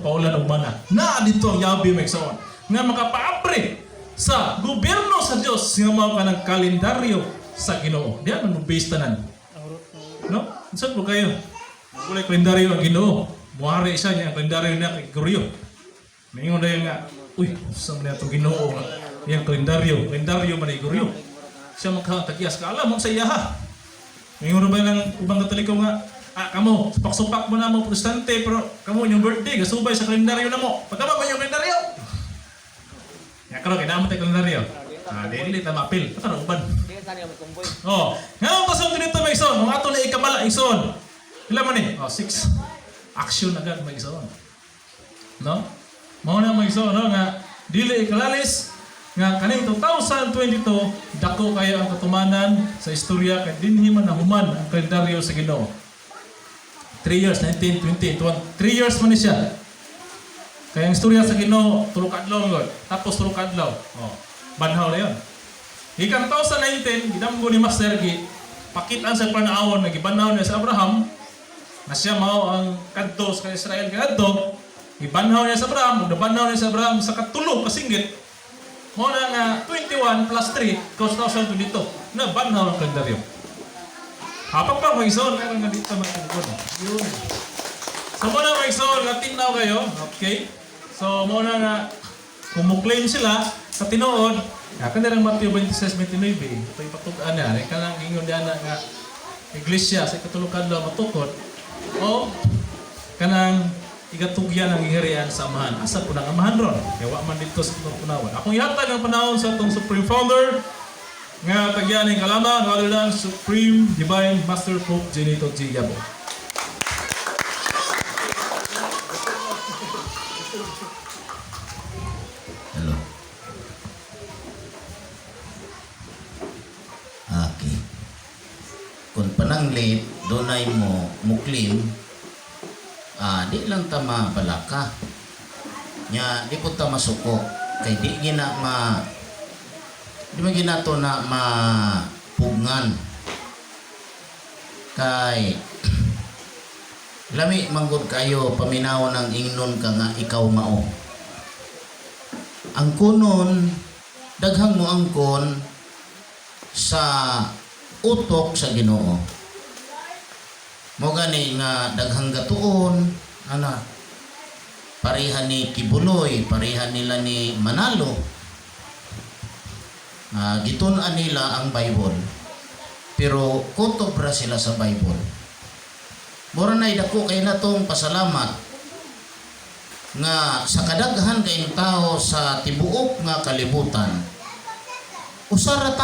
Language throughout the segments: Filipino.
paulan og mana. Na dito ang yabi maigsoon nga makapaapre sa gobyerno sa Dios nga mao kanang kalendaryo sa Ginoo. Diyan ang base tanan. No? Unsa po kayo? Wala kalendaryo ang Ginoo. Muari siya niya ang kalendaryo na kay Goryo. Mingon dayon nga, uy, sa man atong Ginoo nga yang kalendaryo man ay Goryo. Siya magkatagyas ka alam mo sa iya ha. Mingon ba lang ubang Katoliko nga, kamo, supak-supak mo na mo protestante pero kamo yung birthday gasubay sa kalendaryo na mo. Pagkama ba yung kalendaryo? Ya kalau kailangan mo tayo kalendaryo. Dili ta mapil. Ano uban? Oh, ngayon pasong dito may ison, mga ato na ikabala ison. Ilan man eh? 6. Action agad may ison. No? Mao na may ison no nga dili ikalalis nga kaning 2022 dako kayo ang katumanan sa istorya kay dinhi man nahuman ang kalendaryo sa Ginoo. 3 years 19, 20, 3 years man ni siya. Kaya ang istorya sa Ginoo tulo ka adlaw God. Tapos tulo ka adlaw. Oh, banhaw na 'yon. Gikan 2019 gidamgo ni Master Gi pakitaan sa panahon nga gibanhaw niya sa Abraham na siya mao ang kadto sa Israel kadto. Gibanhaw niya sa Abraham, ug nabanhaw niya sa Abraham sa katulo ka singgit. Mo na nga 21 plus 3 2022 na banhaw ang kalendaryo. Hapag pa may ison meron nga dito matungkol. Yun. So mo na may ison natinaw kayo, okay? So mo na nga kumuklaim sila sa tinuod, kanang Mateo 26:29, ito ipatugaan niya, kanang ingon niya nga iglesia sa katulukan daw matukod o kanang igatugyan ang iharian sa amahan. Asa po nang amahan ron? Kaya wa man dito sa itong punawan. Akong ihatag ang panahon sa itong Supreme Founder nga tagyan ng kalaman, other than Supreme Divine Master Pope Genito G. Yabo. Hello. Okay. Kung pananglit, dunay mo muklim, di lang ta mabalaka. Nya, di po ta masuko. Kay di man ginato na mapugngan. Kay lami manggod kayo paminaw ng ingnon ka nga ikaw mao. Ang kunon, daghang mo angkon sa utok sa Ginoo. Mo gani nga daghang gatuon, pareha ni Kibuloy, pareha nila ni Manalo. Gitun-an nila ang Bible. Pero kutobra sila sa Bible. Mura na idako kay natong pasalamat nga sa kadaghan kayong tao sa tibuok nga kalibutan. Usara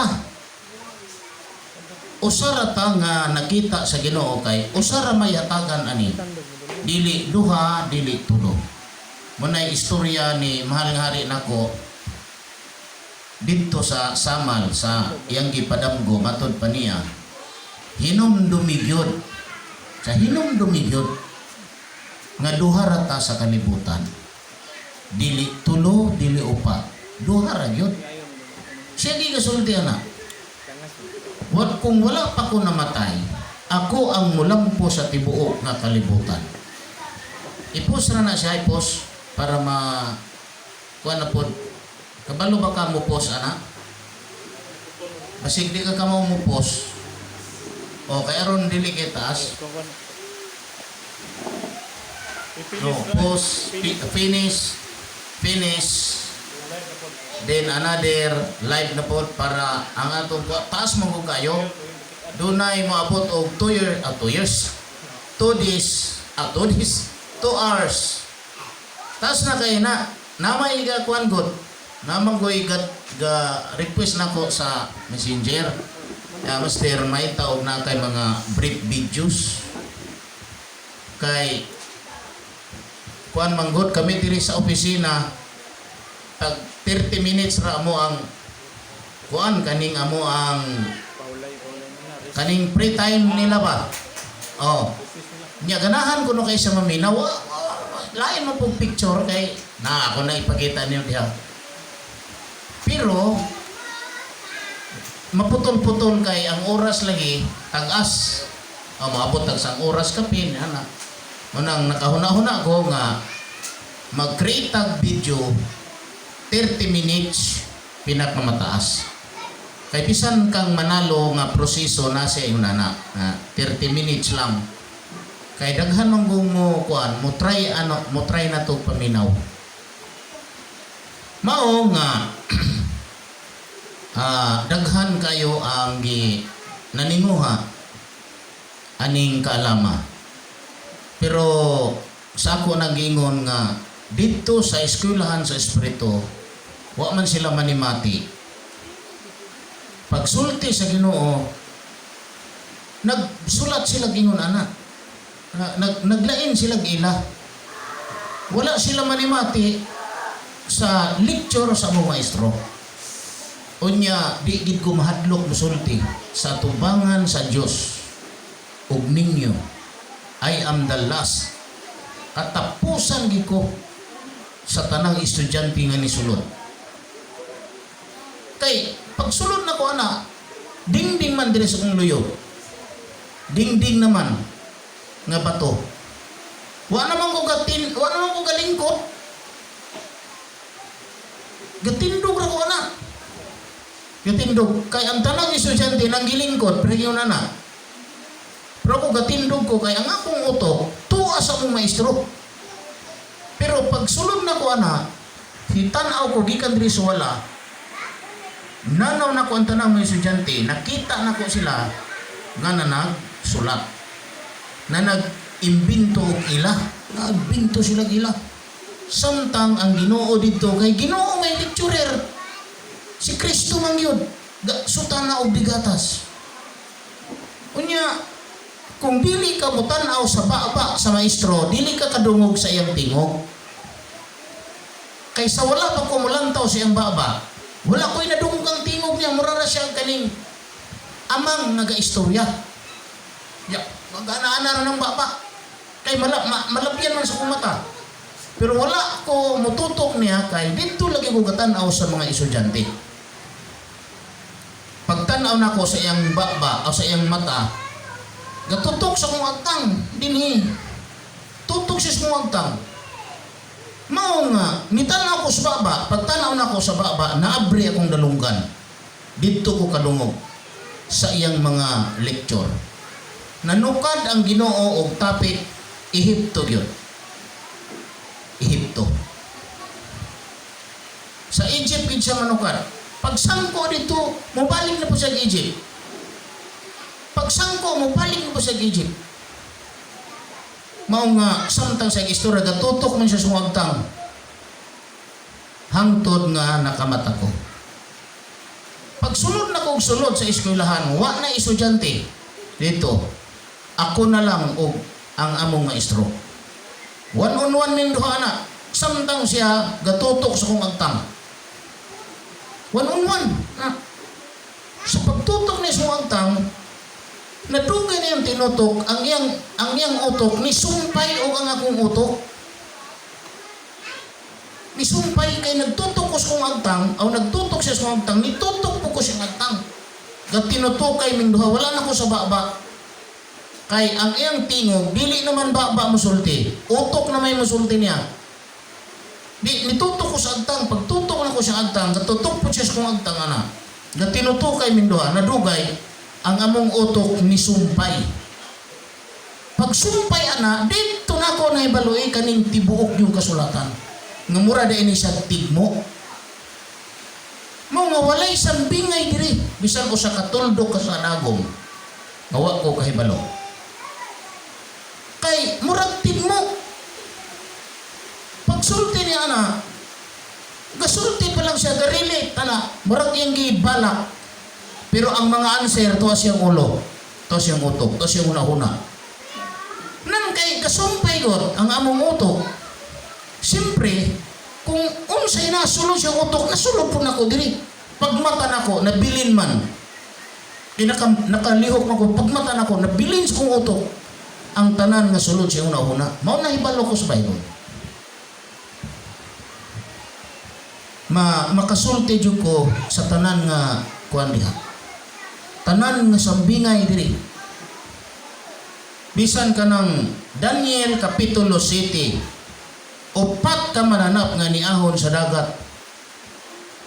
ta nga nakita sa Ginoo kay usara mayatagan ani. Dili duha, dili tulo. Munay istorya ni mahal nga hari nako dito sa Samal sa iyang gipadamgo matod pa niya. Hinumdumigyod. Sa hinumdumigyod nga duha ra ta sa kalibutan. Dili tulo, dili upat. Duha ra gyud. Siya di kasulti ana. Kung wala pa ko namatay, ako ang mulampo sa tibuok nga kalibutan. Ipos ra na siya, ipos para kuha na po. Kabalo ba ka mo pos, anak? Basig di ka mo pos. O, kaya ron dili kitas. No, pos, finish. Then another live na po para ang atong taas mo kayo. Dunay moabot og 2 years. 2 days. 2 hours. Taas na kayo na. Namay ka kuan good. Namang ko request na ko sa messenger. Master, may taog na kay mga brief videos. Kay kuan manggod kami diri sa opisina. Tag 30 minutes ra mo ang kuan kaning amo ang kaning free time nila ba? Oh. Nya ganahan ko no kay sa maminaw. Lain mo pong picture kay ako na ipakita niyo diha. Pero maputol-putol kay ang oras lagi tag-as. Maabot tag sang oras kapin ana. Manang nakahuna-huna ko nga mag-create tag video 30 minutes pinakamataas. Kay bisan kang manalo nga proseso na sa iyong nana, 30 minutes lang. Kay daghan man mo kuan, mo try na to paminaw. Mao nga daghan kayo ang naninguha aning kaalama. Pero sa ako nagingon nga dito sa eskwelahan sa Espiritu, wa man sila manimati. Pagsulti sa Ginoo, nagsulat sila gingon ana. Naglain sila ila. Wala sila manimati sa lecture sa mga maestro. Unya, di gid ko mahadlok musulti sa tubangan sa Dios ug ninyo. I am the last. Katapusan gid ko sa tanang estudyante nga nisulod. Kay pagsulod na ko ana, dingding man dire sa kong luyo. Dingding naman nga bato. Wa naman ko galingkot. Gatindog ra ko ana. Gatindog kay ang tanang estudyante nang gilingkod pero yun na. Pero ko gatindog ko kay ang akong utok tuwa sa mong maestro. Pero pag sulod na ko ana, hitanaw ko gikan diri sa wala. Nanaw na ko ang tanang mga estudyante, nakita na ko sila nga nagsulat. Na nag-imbinto og ila, nag-imbinto sila ila. Samtang ang Ginoo dito kay Ginoo may lecturer. Si Kristo man yun, sutan na og bigatas. Unya, kung dili ka mutanaw sa baba sa maestro, dili ka kadungog sa iyang tingog. Kaysa wala pa ko mulantaw sa iyang baba, wala ko'y nadungog ang tingog niya, mura na siya kaning amang nagaistorya. Mag-ana-ana ng baba. Kay malabyan man sa kumata. Pero wala ko mututok niya kay dito lagi ko katanaw sa mga estudyante. Pagtanaw na ko sa iyang baba o sa iyang mata, gatutok sa kong agtang dinhi. Tutok siya sa kong agtang. Mao nga, nitanaw ko sa baba, pagtanaw na ko sa baba, naabri akong dalunggan. Dito ko kadungog sa iyang mga lecture. Nanukad ang Ginoo og topic Ehipto gyud. Ehipto. Sa Egypt gid siya manukad. Pagsangko dito, mubalik na po sa Egypt. Pagsangko, mubalik na po sa Egypt. Mao nga, samtang sa istorya, gatutok man siya sumagtang. Hangtod nga nakamata ko. Pagsulod na kong sulod sa eskwelahan, wa na estudyante. Dito, ako na lang og ang among maestro. One-on-one ning duha na. Samtang siya, gatutok sa kong agtang. One-on-one. Sa pagtutok ni sumagtang, nadugay na yung tinutok, ang iyang utok, nisumpay o ang akong utok. Nisumpay kay nagtutok ko sa kong agtang, o nagtutok siya sa kong agtang, nitutok po ko siyang agtang. Gat tinutokay ming duha, wala na ko sa baba. Kay ang iyang tingog, dili naman baba musulti. Utok na may musulti niya. Nitutok ko sa agtang, pagtutok na ko sa agtang, gatutok po siya sa kong agtang ana. Gat tinutokay ming duha, nadugay, ang among utok ni sumpay. Pag sumpay ana, dito na ko naibaloy kaning tibuok yung kasulatan. Nga mura da ini siya tigmo. Mao nga walay sambingay diri, bisan ko sa katuldok ka sa nagom. Ngawa ko kahibalo. Kay murag tigmo. Pagsulti ni ana, gasulti pa lang siya, garelate ana, murag yang gibalak. Pero ang mga answer, tuwa siyang ulo, tuwa siyang utok, tuwa siyang una-una. Nan kay kasumpay ko, ang among utok, siyempre, kung unsay nasulod siyang utok, nasulod po na ko diri. Pagmata na ko, nabilin man. Nakalihok na ko, pagmata na ko, nabilin sa kong utok. Ang tanan nga sulod siyang una-una. Mao na ibalo ko sa Bible. Makasulti jud ko sa tanan nga kuan diha. Tanan nga sambingay diri. Bisan kanang Daniel Kapitulo 7 Upat ka mananap nga niahon sa dagat.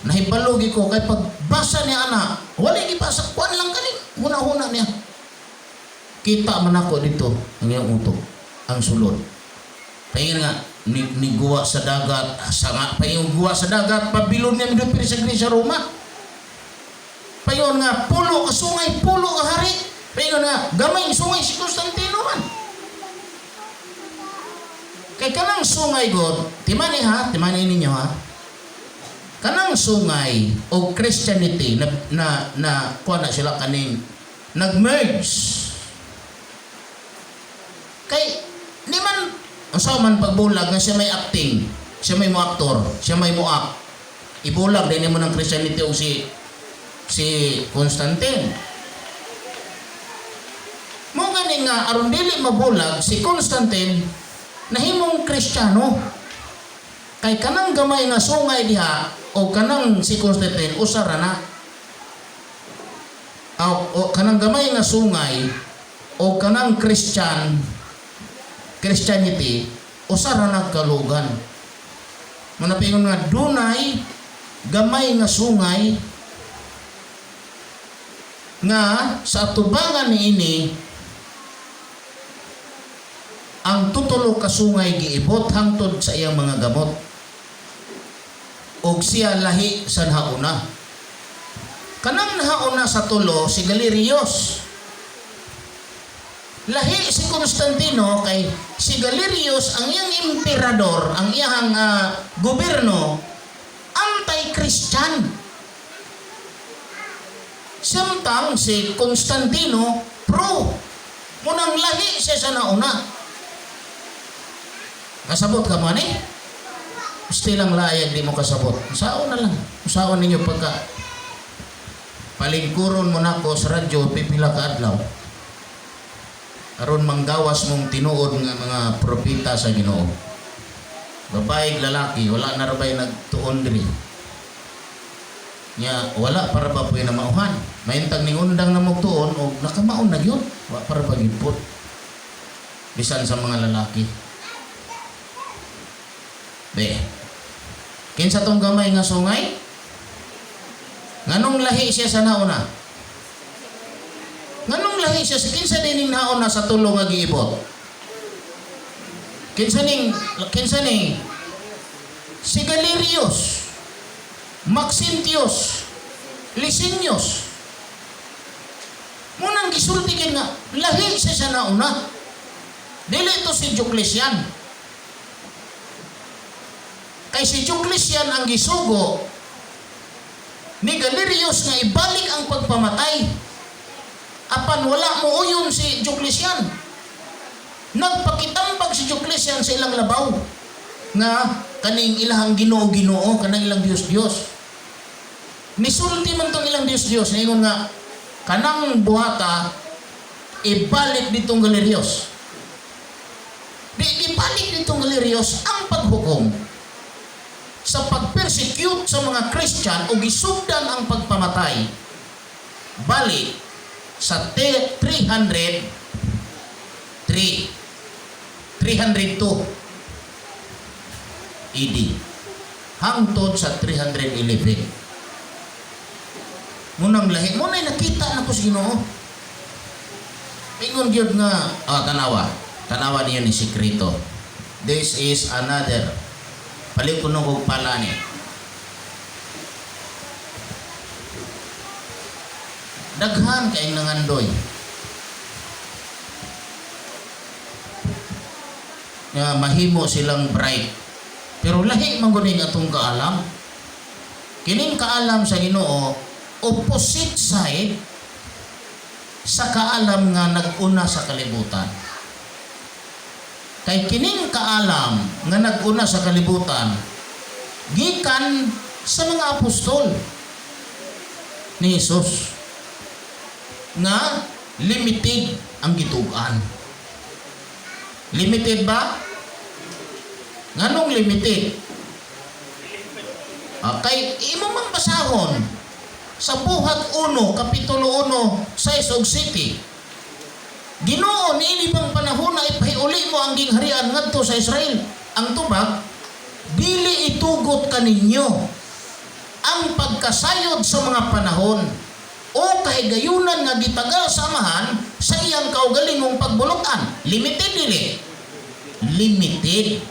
Nahibalugi ko kay pagbasa niya ana, wala gibasa kuan lang kani, huna-huna niya. Kita man ako dito ang iyang utok, ang sulod. Paingin nga ni guwa sa dagat, sanga paingin guwa sa dagat, pabilon niya midupir sa Grecia Roma. Payon nga pulo ka sungay, pulo ka hari. Payon nga gamay sungay si Constantino man. Kay kanang sungay God, timani ninyo ha. Kanang sungay o Christianity na kuha na sila kaning nag-merge. Kay ni man usaw man pagbulag nga siya may acting, siya may mo aktor, siya may mo act. Ibulag din mo ng Christianity o si Constantine. Mo gani nga aron dili mabulag si Constantine nahimong Kristiyano. Kay kanang gamay nga sungay diha o kanang si Constantine usara na. O kanang gamay nga sungay o kanang Christianity usara nagkalugan. Manapingon nga dunay gamay nga sungay nga sa tubangan niini ang tutulo ka sungay giibot hangtod sa iyang mga gamot. Og siya lahi sa nahauna. Kanang nahauna sa tulo si Galerios. Lahi si Constantino kay si Galerios ang iyang emperador, ang iyang gobyerno anti-Christian. Samtang si Constantino pro. Munang lahi siya sa nauna. Kasabot ka man eh. Gusto lang layag di mo kasabot. Usaon na lang. Usaon ninyo pagka palingkuron mo na ko sa radyo pipila ka adlaw. Aron manggawas mong tinuod nga mga propeta sa Ginoo. Babae lalaki wala na rabay nagtuon diri. Nya wala para ba puy na mauhan. Mahintag ning undang na magtuon og nakamaon na gyud. Wa para ba gipot. Bisan sa mga lalaki. Be. Kinsa tong gamay nga sungay? Nganong lahi siya sa nauna? Nganong lahi siya sa kinsa dining nauna sa tulo nga giibot? Kinsa ning si Galerios, Maxentius, Licinius. Munang gisultikin nga lahi siya sa nauna. Dili to si Diocletian. Kay si Diocletian ang gisugo ni Galerios nga ibalik ang pagpamatay. Apan wala mo uyon si Diocletian. Nagpakitambag si Diocletian sa ilang labaw nga kaning ilahang Ginoo kanang ilang Dios. Nisulti man tong ilang Dios ningon nga kanang buhata ibalik ditong Galerios. Di ibalik ditong Galerios ang paghukom sa pag-persecute sa mga Christian o gisugdan ang pagpamatay balik sa 302 AD hangtod sa 311. Munang lahi mo na nakita na ko sa Ginoo. Ingon gyud nga tanawa niyo ni sikreto. This is another palikunog og pala ni. Daghan kay nangandoy. Nga mahimo silang bright. Pero lahi man gud atong kaalam. Kining kaalam sa Ginoo opposite side sa kaalam nga nag-una sa kalibutan. Kay kining kaalam nga nag-una sa kalibutan gikan sa mga apostol ni Jesus nga limited ang gitugan. Limited ba? Nganong limited? Kay imo man basahon sa Buhat 1, Kapitulo 1, 6 ug 7. Ginoo niini pang panahon na ipahiuli mo ang gingharian ngadto sa Israel. Ang tubag dili itugot kaninyo ang pagkasayod sa mga panahon o kahigayunan nga gitagal sa amahan sa iyang kaugalingong pagbulutan. Limited dili. Limited.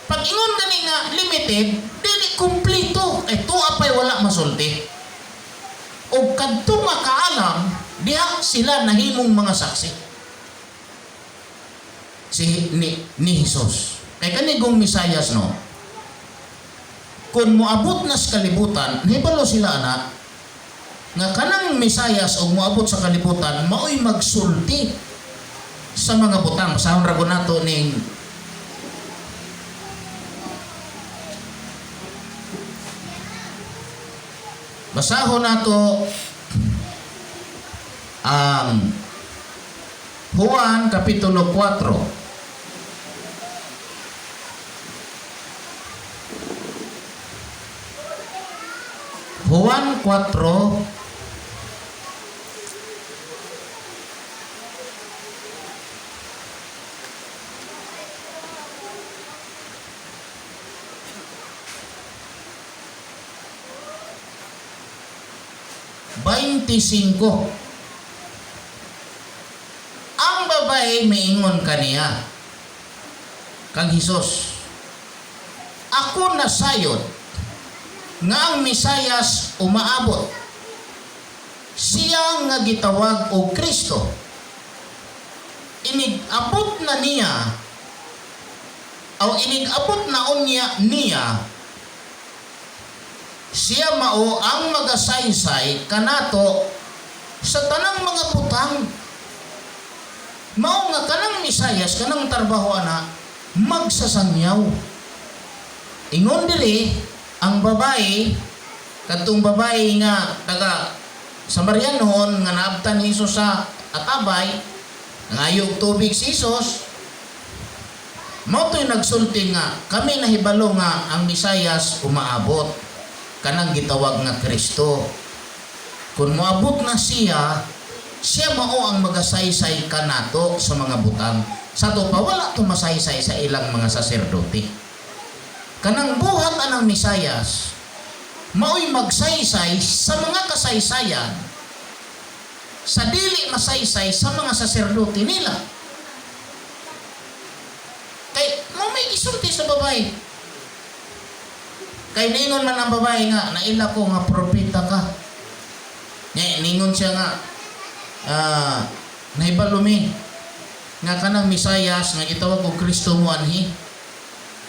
Pag ingon gani nga limited, dili kumplito. Tuwa pa'y wala masulti. O kadto nga kaalam, diha sila nahimong mga saksi. Ni Jesus. Kay kanigong Misayas no, kung moabot na sa kalibutan, nahibalo sila anak, nga kanang Misayas o moabot sa kalibutan, mao'y magsulti sa mga butang. Basahon rago nato ning basahon nato ang Juan Kapitulo 4. Juan 4 25. Ang babae miingon kaniya kang Hesus, ako nasayod nga ang Misayas umaabot, siya nga gitawag og Kristo. Inigabot na niya o inigabot na niya siya mao ang magasaysay kanato sa tanang mga butang. Mao nga kanang Misayas, kanang trabaho ana magsasangyaw. Ingon dili ang babae, kadtong babae nga taga Samarianon nga naabtan ni Hesus sa atabay, ngayog tubig si Hesus, mao to'y nagsulti nga kami nahibalo nga ang Misayas umaabot, kanang gitawag nga Kristo. Kung moabot na siya mao ang magasaysay kanato sa mga butang. Sa to pa wala to masaysay sa ilang mga saserdote. Kanang buhat anang Misayas mao'y magsaysay sa mga kasaysayan, sa dili masaysay sa mga saserdote nila. Kay mo may isulti sa babae. Kay ningon man ang babae nga, naila ko nga propeta ka. Ningon siya nga, nahibalumi, nga kanang Misayas, nga gitawag og Kristo mo anhi.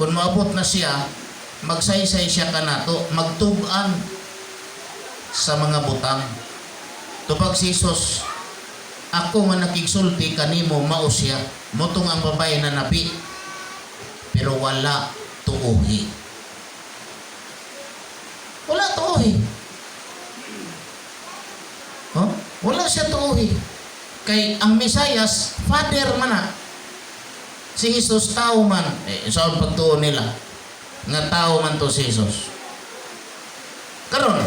Kung maabot na siya, magsaysay siya kanato, magtugan sa mga butang. Tupag si Hesus, ako nga nakigsulti kanimo mao siya. Motong ang babae na nabi, pero wala tuohi. Wala tuohi. Huh? Wala siya tuohi. Kay ang Misayas, father man na. Si Hesus tao man. Sa pagtuon nila, nga tao man to si Hesus. Karon,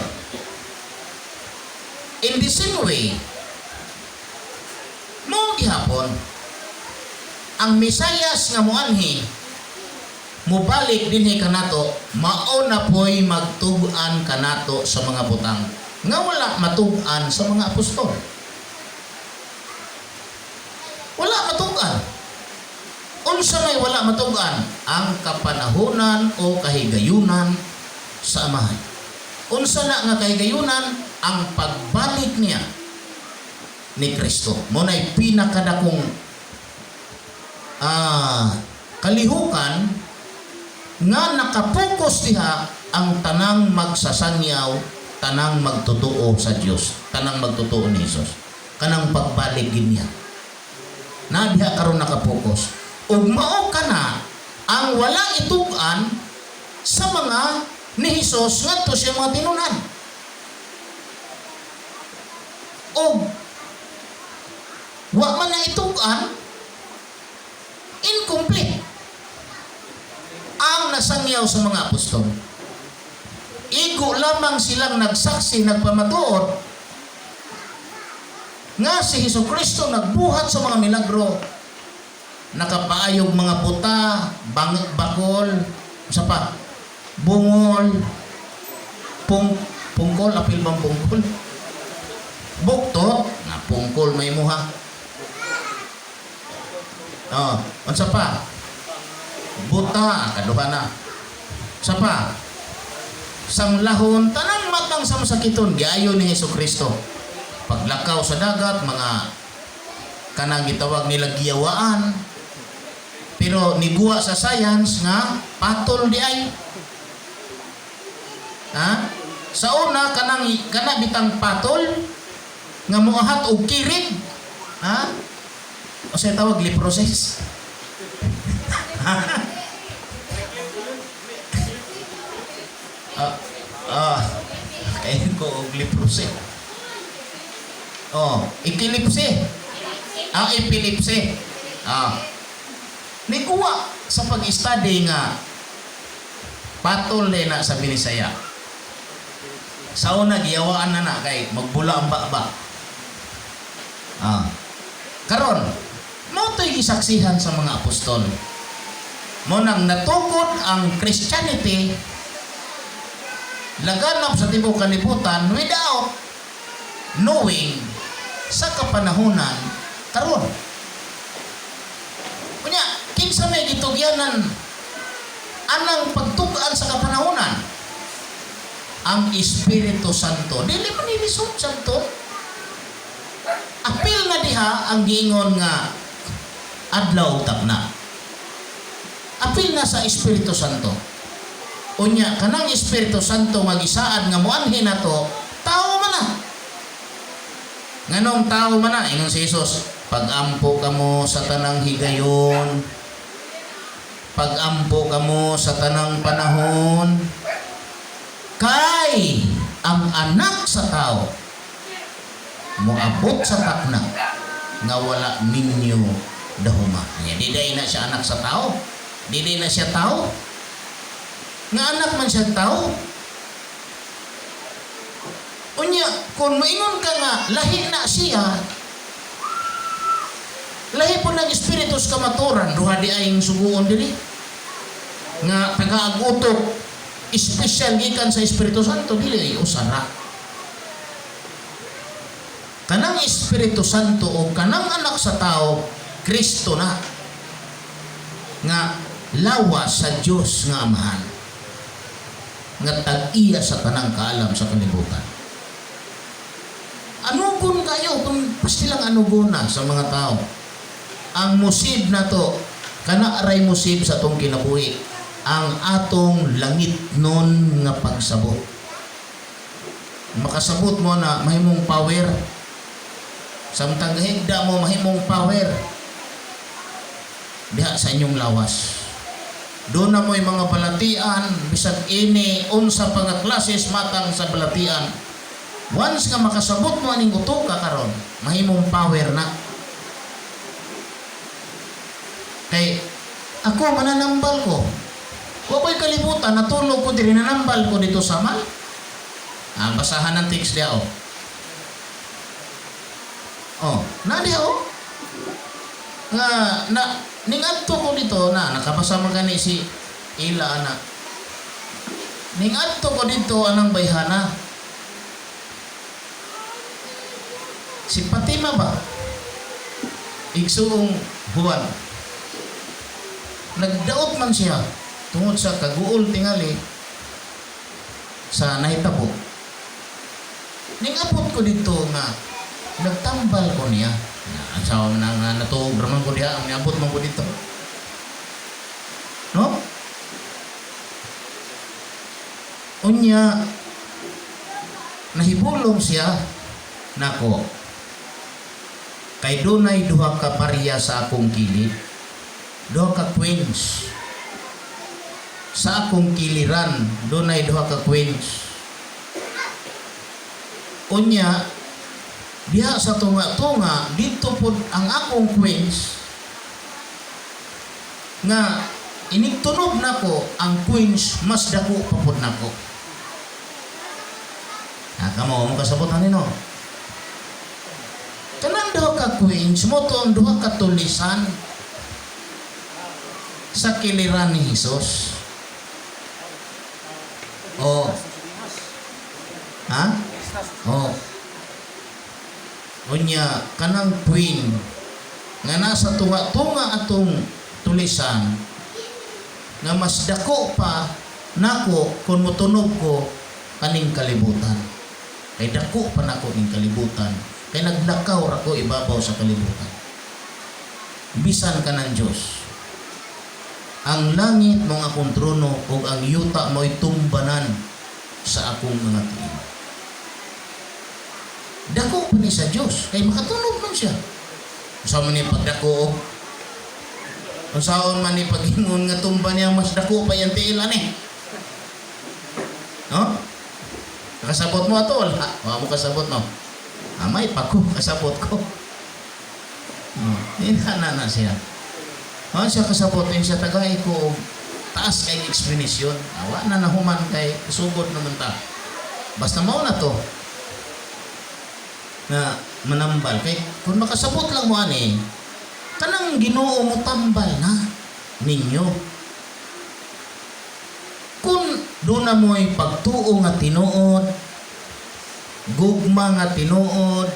in the same way, mo gihapon, ang Misayas nga muanhi, mubalik dinhi kanato, mao na po'y magtug-an kanato sa mga butang nga wala matug-an sa mga apostol. Wala matug-an. Unsa may wala matug-an? Ang kapanahunan o kahigayunan sa amahan. Unsa na nga kahigayunan? Ang pagbalik niya ni Kristo. Muna'y pinakadakong kalihukan nga nakapokus diha ang tanang magsasangyaw, tanang magtutuo sa Dios, tanang magtutuo ni Jesus, kanang pagbalik niya. Na diha karon nakapokus. Ug mao kana ang walang itug-an sa mga ni Jesus ngadto siya mga tinunan. Og wa man na itug-an, incomplete ang nasangyaw sa mga apostol. Igo lamang silang nagsaksi, nagpamatuod nga si Hesukristo nagbuhat sa mga milagro nakapaayog mga buta, bakol, sa pa, bungol, pungkol, apil bang pungkol? Buktot, na pungkol may muha. Oh, unsa pa? Buta, kaduha na. Sa pa? Sanglahon, tanang matang sa masakiton, giayo ni Hesukristo. Paglakaw sa dagat, mga kanang gitawag nila giyawaan. Pero niguwa sa science nga patol di ay. Ha? Sa una kanang bitang patol nga muahat og kirig. Ha? O sa tawag leprosis. Kain ko og leprosis. Oh, epilepsy. Epilepsy. Nikuha sa pag-study nga patol na sa Binisaya. Sa una, giyawaan na kay magbula ang ba. Karon, mo to'y gisaksihan sa mga apostol. Mo nang natukod ang Christianity, laganap sa tibok kalibutan without knowing sa kapanahunan karon. Kunya, kinsa may gitugyanan anang pagtugaan sa kapanahunan? Ang Espiritu Santo. Dili man ni Santo. Apil na diha ang giingon nga adlaw tapna. Apil na sa Espiritu Santo. Unya kanang Espiritu Santo magisaad nga muanhin nato, tao man na. Nganong tao man na ingon si Jesus, pag-ampo kamo sa tanang higayon, pag-ampo kamo sa tanang panahon, kay ang anak sa tao moabot sa takna nga wala ninyo dahuma. Di na siya anak sa tao, di na siya tao, nga anak man siya tao. Unya, kung maingon ka nga lahi na siya, lahi po ng Espiritus kamaturan, duha di ayong suguon dili nga pag-aagutok espesyal gikan sa Espiritu Santo, dili ay usara. Kanang Espiritu Santo o kanang anak sa tao, Kristo na nga lawas sa Dios nga Amahan nga tag-iya sa tanang kaalam sa kalibutan. Anugon kayo kung pastilang anugon na sa mga tao. Ang musib na to, kana aray musib sa atong kinabuhi, ang atong langit nun nga pagsabot. Makasabot mo na mahimong power. Samtang higda mo mahimong power. Diha sa inyong lawas. Doon na mo'y mga balatian, bisag ini, unsa pa nga klases matang sa balatian. Once nga makasabot mo aning uto ka karon, mahimong power na. Kay ako mananambal ko. Wa ko'y kalibutan, natulog ko diri, nanambal ko dito sa mal. Basahan ng text diya nadiya nga ningadto ko dito na nakabasa man gani si Ila ana. Ningadto ko dito anang bayhana. Si Fatima ba? Igsuong Juan. Nagdaot man siya tungod sa kaguol tingali sa nahitabo. Ningabot ko dito nga nagtambal ko niya. Asawa man nang natuog raman ko diha, ang niabot man ko dito. No? Unya nahibulong siya nako. Kay dunay duha ka pariya sa akong kilid. Duha ka queens. Sa akong kiliran, dunay duha ka queens. Unya diha sa tunga-tunga dito pod ang akong queens nga inigtunog nako ang queens mas dako pa pod nako. Kamo mo kasabutan nino. Kanang duha ka queens mo to ang duha ka tulisan sa kiliran ni Hesus. Oh. Ha? Oh. Unya kanang puwing nga nasa tunga-tunga atong tulisan nga mas dako pa nako kung motunog ko kaning kalibutan. Kay dako pa nako ning kalibutan. Kay naglakaw ra ko ibabaw sa kalibutan. Bisan ka ng Diyos. Ang langit mong akong trono ug ang yuta mo'y tumbanan sa akong mga tiil. Dako pa ni sa Diyos, kay makatunog man siya. Usa man ni pagdako, unsaon man ni pag-ingon nga tumba niya mas dako pa yang tiil ani. No? Nakasabot mo atol, ha? Wa mo kasabot no. Amay pa ko kasabot ko. No, na siya. Siya kasabot siya tagay ko taas kay explanation. Awa na nahuman kay sugod naman ta. Basta mao na to. Na manambal kay kung makasabot lang mo ani kanang Ginoo mo tambal na ninyo kung doon na mo'y pagtuo nga tinuod gugma nga tinuod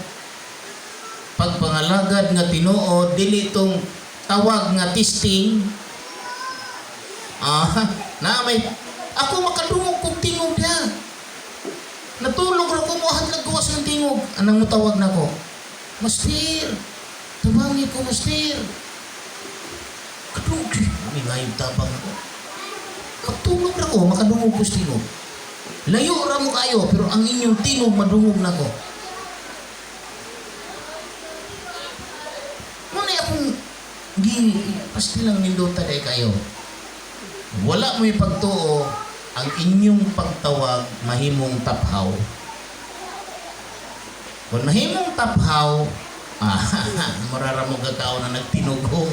pagpangalagad nga tinuod dili tong tawag nga testing na may ako makadungog kong tingog niya. Natulog ra ko mo hadlag gawas ng tingog. Anang mutawag na ko? Master. Tabangi ko, master. Kadungog. May ngayong tabang ako. Katulog ra ko, makadungog ko sa tingog. Layo ra mo kayo, pero ang inyong tingog madungog na ko. Muna akong pastilang nindota day kayo. Wala mo ipagtuo ang inyong pagtawag mahimong taphaw. Kung mahimong taphaw, marara mo kakao na nagtinugong.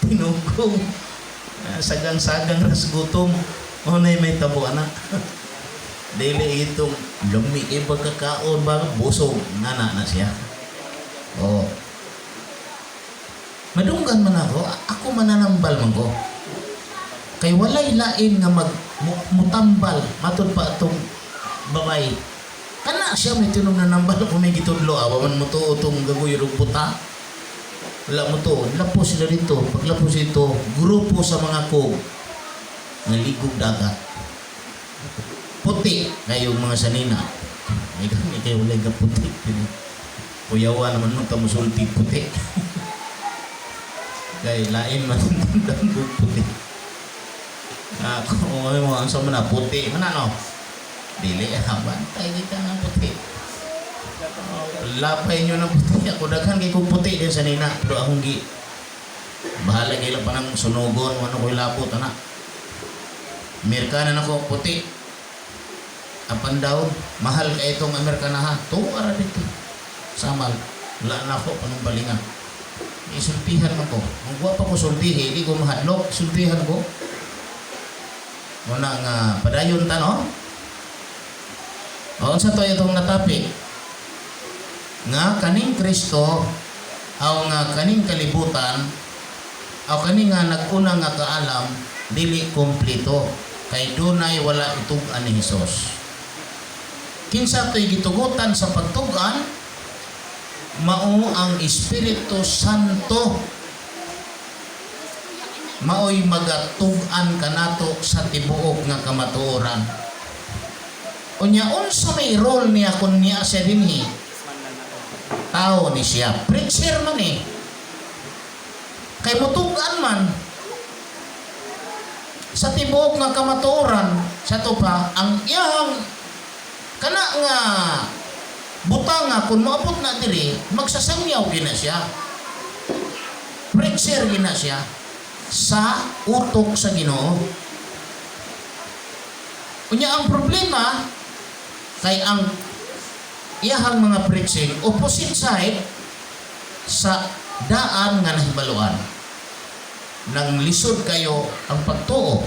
Tinugong. Sagang-sagang ras gutom. Unay may tabo anak. Dili itong lumi iba kakaon ba busog nana na siya. Oh. Madunggan man ako, ako mananambal man ko. Kay walay lain nga mutambal matud pa atong babay. Kana siya may tinong nanambal kung may gitudlo awaman mo to utong gaguyod puta. Wala mo to, lapo sila dito. Paglapos ito, grupo sa mga kog nga ligog dagat. Puti kayong mga sanina. May kayo walay ka puti. Kuyawa naman nung tamusulti puti. Kay lain man dambog puti. Kung ano mo, ang sama na puti. Manano? Dili, bantay kita ng puti. Lapay nyo ng puti. Ako daghan kay kong puti din sa nina. Pero akong bahala kayo lang pa ng sunugon. Ano ko'y lapot, anak. Amerikana na ko, puti. Apan daw, mahal ka itong Amerikana ha. Tuwara dito. Samal. Wala na ako, panong balinga. Isultihan mo ko. Ang guwapa ko sultihi, hindi ko mahadlok. Sultihan ko. Muna nga padayon ta no? O sa to itong natapi nga kaning Kristo aw nga kaning kalibutan aw kaning nga naguna nga kaalam dili kompleto kay dunay wala itug-an ni Hesus. Kinsa to'y gitugutan sa pagtug-an mao ang Espiritu Santo. Maoy magatug-an kanato sa tibuok nga kamatuoran. Unya unsa may role niya kun niya siya dinhi? Tao ni siya. Preacher man eh. Kay mutug-an man sa tibuok nga kamatuoran sa to pa ang iyang kana nga butanga kun moabot na diri magsasangyaw gina siya. Preacher gina siya sa utok sa Ginoo. Unya ang problema kay ang iyahang mga preaching opposite side sa daan nga nahibaluan. Nang lisod kayo ang pagtuo.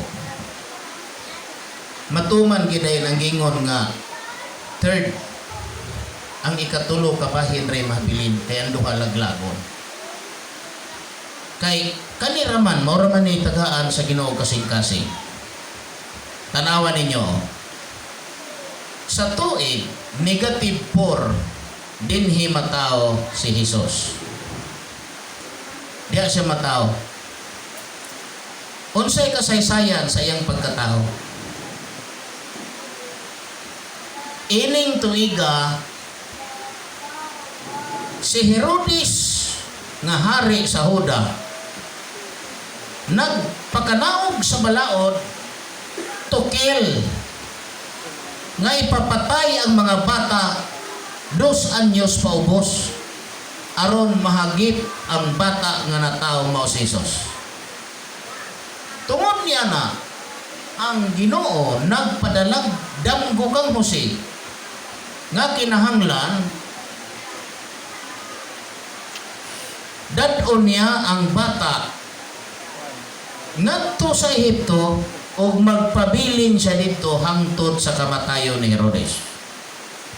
Matuman giday ang gingon nga third ang ikatulo kabahin ray mabilin kay ang duha laglagon. Kay kaniraman, mauraman ni tagaan sa Ginoo kasing-kasing. Tanawan ninyo, sa tuig, negative 4, dinhi matao si Jesus. Diya siya matao. Unsay kasaysayan sa iyang pagkatao. Ining tuiga, si Herodes nga hari sa Huda, nagpakanaog sa balaod to kill, nga ipapatay ang mga bata 2 anyos paubos aron mahagip ang bata nga natawo mao si Jesus. Tungod niya na ang Ginoo nagpadalag damgo kang Jose nga kinahanglan dadon niya ang bata ngadto sa Ehipto ug magpabilin siya dito hangtod sa kamatayon ni Herodes.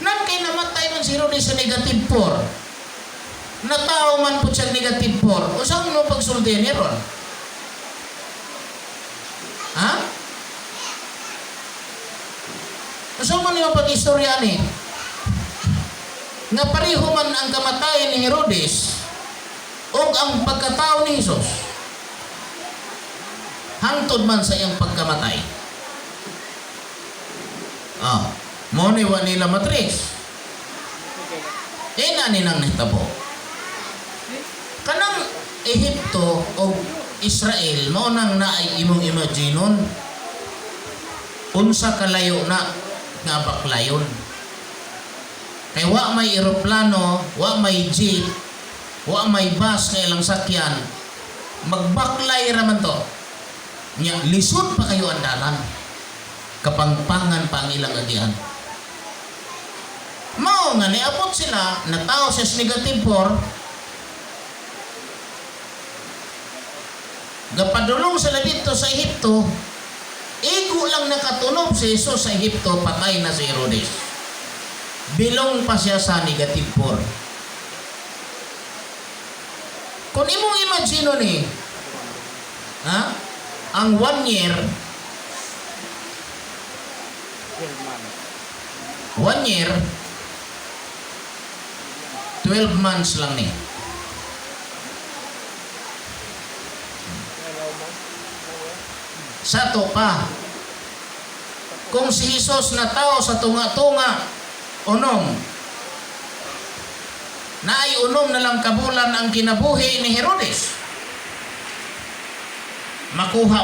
Nan kay namatay man si Herodes sa negative 4. Natao man po siya negative 4. Usang mo pagsulti ni Ron? Ha? Usang mo niyo pag-istorya ni? Nga pareho man ang kamatayon ni Herodes ug ang pagkatao ni Jesus. Hangtod man sa iyang pagkamatay. Mo ni wa nila matres. Na nilang nahitabo. Kanang Ehipto o Israel, mao nang naay imong imaginon unsa kalayo na nga baklayon. Kay wa may eroplano, wa may jeep, wa may bus kay lang sakyan. Magbaklay ra man to. Nya lisod pa kayo ang dalan. Kapangpangan pa ang ilang agian. Mao nga niabot sila natawo sa negative 4. Gapadulong sila dito sa Ehipto. Igo lang nakatunob si Jesus sa Ehipto, patay na si Herodes. Bilong pa siya sa negative 4. Kung imong imagine ni, ang 1 year, 12 months lang ni. Sato pa. Kung si Jesus na tao sa tunga-tunga, unom. Naay unom na lang kabulan ang kinabuhi ni Herodes. Makuha